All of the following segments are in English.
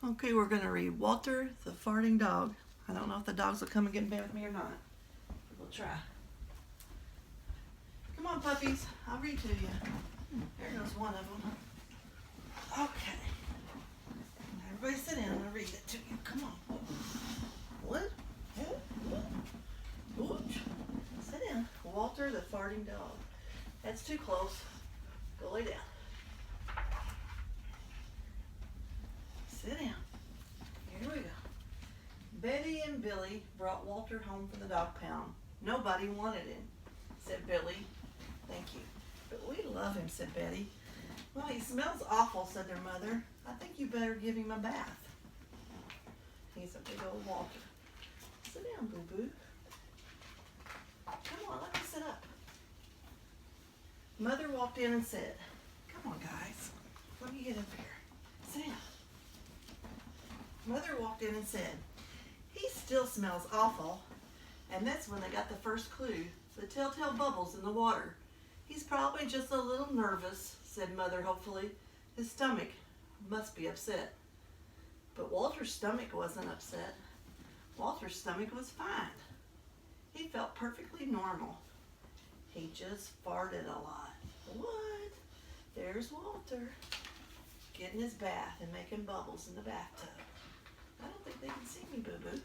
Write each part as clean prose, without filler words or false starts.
Okay, we're going to read Walter the Farting Dog. I don't know if the dogs will come and get in bed with me or not. We'll try. Come on, puppies. I'll read to you. There goes one of them. Okay. Everybody sit down. I'll read it to you. Come on. What? Sit down. Walter the Farting Dog. That's too close. Go lay down. Sit down. Here we go. Betty and Billy brought Walter home from the dog pound. Nobody wanted him, said Billy. Thank you. But we love him, said Betty. Well, he smells awful, said their mother. I think you better give him a bath. He's a big old Walter. Sit down, boo-boo. Come on, let me sit up. Mother walked in and said, come on, guys. Let me get up here. Sit down. Mother walked in and said, he still smells awful. And that's when they got the first clue, the telltale bubbles in the water. He's probably just a little nervous, said Mother hopefully. His stomach must be upset. But Walter's stomach wasn't upset. Walter's stomach was fine. He felt perfectly normal. He just farted a lot. What? There's Walter, getting his bath and making bubbles in the bathtub. I don't think they can see me, boo-boo.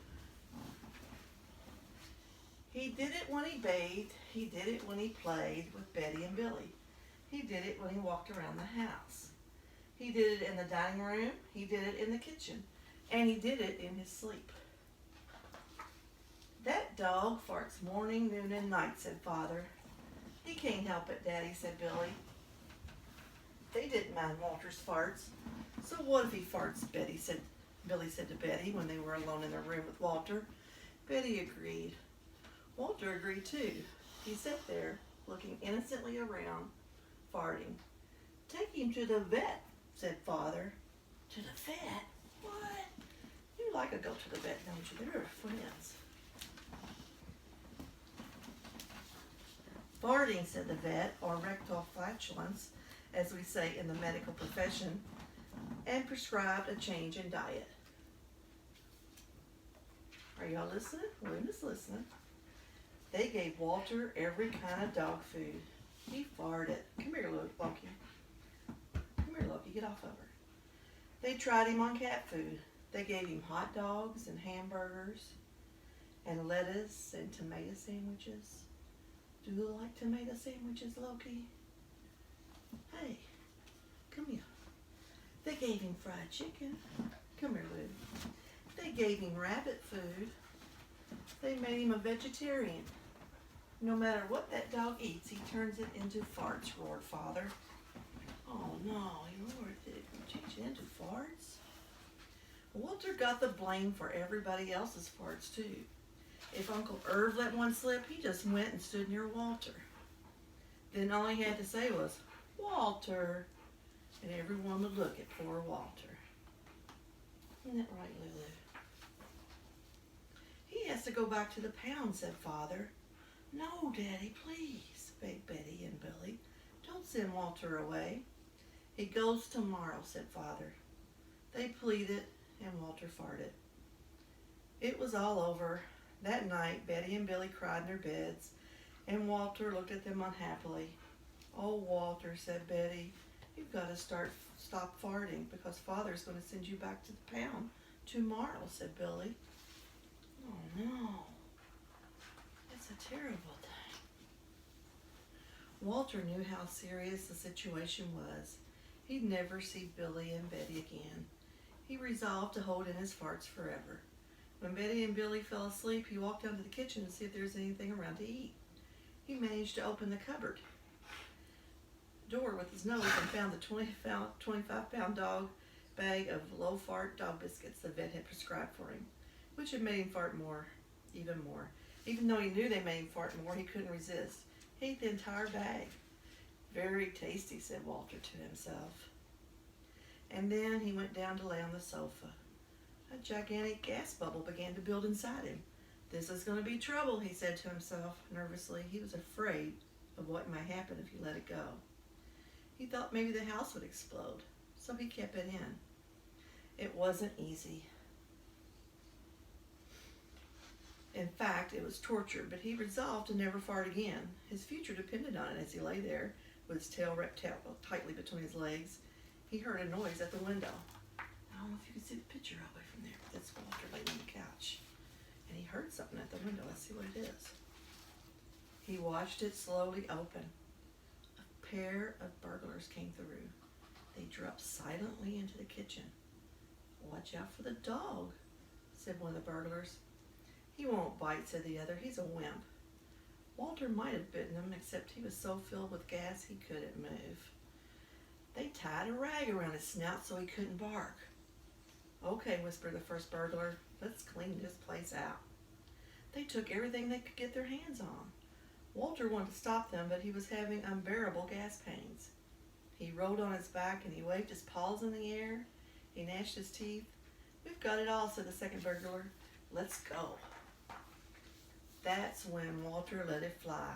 He did it when he bathed. He did it when he played with Betty and Billy. He did it when he walked around the house. He did it in the dining room. He did it in the kitchen. And he did it in his sleep. That dog farts morning, noon, and night, said Father. He can't help it, Daddy, said Billy. They didn't mind Walter's farts. So what if he farts, Billy said to Betty when they were alone in their room with Walter. Betty agreed. Walter agreed too. He sat there, looking innocently around, farting. Take him to the vet, said Father. To the vet? What? You like to go to the vet, don't you? They're friends. Farting, said the vet, or rectal flatulence, as we say in the medical profession, and prescribed a change in diet. Are y'all listening? Luna's listening. They gave Walter every kind of dog food. He farted. Come here, Loki. Come here, Loki. Get off of her. They tried him on cat food. They gave him hot dogs and hamburgers and lettuce and tomato sandwiches. Do you like tomato sandwiches, Loki? Hey, come here. They gave him fried chicken. Come here, Lou. They gave him rabbit food. They made him a vegetarian. No matter what that dog eats, he turns it into farts, roared Father. Oh no, he roared it. Change it into farts? Walter got the blame for everybody else's farts too. If Uncle Irv let one slip, he just went and stood near Walter. Then all he had to say was, Walter, and everyone would look at poor Walter. Isn't that right, Lulu? He has to go back to the pound, said Father. No, Daddy, please, begged Betty and Billy. Don't send Walter away. He goes tomorrow, said Father. They pleaded, and Walter farted. It was all over. That night, Betty and Billy cried in their beds, and Walter looked at them unhappily. Oh, Walter, said Betty, you've got to stop farting because Father's going to send you back to the pound tomorrow, said Billy. Oh, no. It's a terrible thing. Walter knew how serious the situation was. He'd never see Billy and Betty again. He resolved to hold in his farts forever. When Betty and Billy fell asleep, he walked down to the kitchen to see if there was anything around to eat. He managed to open the cupboard door with his nose and found the 25-pound dog bag of low-fart dog biscuits the vet had prescribed for him, which had made him fart more, even more. Even though he knew they made him fart more, he couldn't resist. He ate the entire bag. Very tasty, said Walter to himself. And then he went down to lay on the sofa. A gigantic gas bubble began to build inside him. This is going to be trouble, he said to himself nervously. He was afraid of what might happen if he let it go. He thought maybe the house would explode, so he kept it in. It wasn't easy. In fact, it was torture, but he resolved to never fart again. His future depended on it as he lay there with his tail wrapped tightly between his legs. He heard a noise at the window. I don't know if you can see the picture all the way from there, but that's Walter laying on the couch. And he heard something at the window. Let's see what it is. He watched it slowly open. A pair of burglars came through. They dropped silently into the kitchen. Watch out for the dog, said one of the burglars. He won't bite, said the other. He's a wimp. Walter might have bitten him, except he was so filled with gas he couldn't move. They tied a rag around his snout so he couldn't bark. Okay, whispered the first burglar. Let's clean this place out. They took everything they could get their hands on. Walter wanted to stop them, but he was having unbearable gas pains. He rolled on his back and he waved his paws in the air. He gnashed his teeth. We've got it all, said the second burglar. Let's go. That's when Walter let it fly.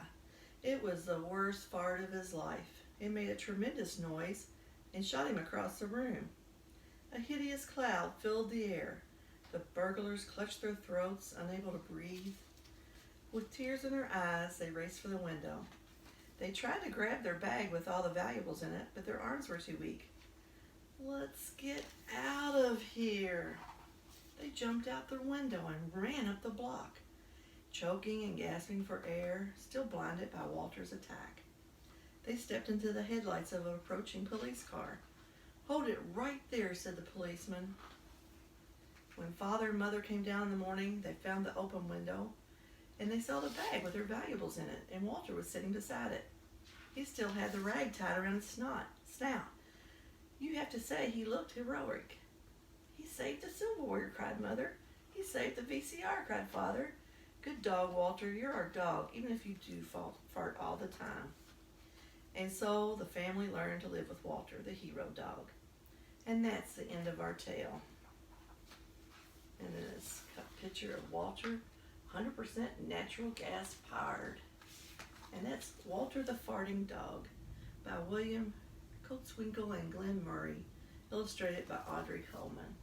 It was the worst fart of his life. It made a tremendous noise and shot him across the room. A hideous cloud filled the air. The burglars clutched their throats, unable to breathe. With tears in their eyes, they raced for the window. They tried to grab their bag with all the valuables in it, but their arms were too weak. Let's get out of here. They jumped out the window and ran up the block, choking and gasping for air, still blinded by Walter's attack. They stepped into the headlights of an approaching police car. Hold it right there, said the policeman. When father and mother came down in the morning, they found the open window, and they saw the bag with their valuables in it, and Walter was sitting beside it. He still had the rag tied around his snout. You have to say he looked heroic. He saved the silverware, cried mother. He saved the VCR, cried father. Good dog, Walter. You're our dog, even if you do fart all the time. And so the family learned to live with Walter, the hero dog. And that's the end of our tale. And then it's a picture of Walter, 100% natural gas powered. And that's Walter the Farting Dog by William Coatswinkle and Glenn Murray, illustrated by Audrey Coleman.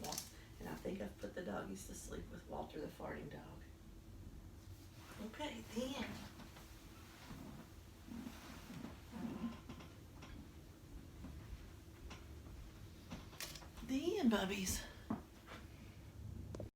Well, and I think I've put the doggies to sleep with Walter the Farting Dog. Okay, the end. The end, bubbies.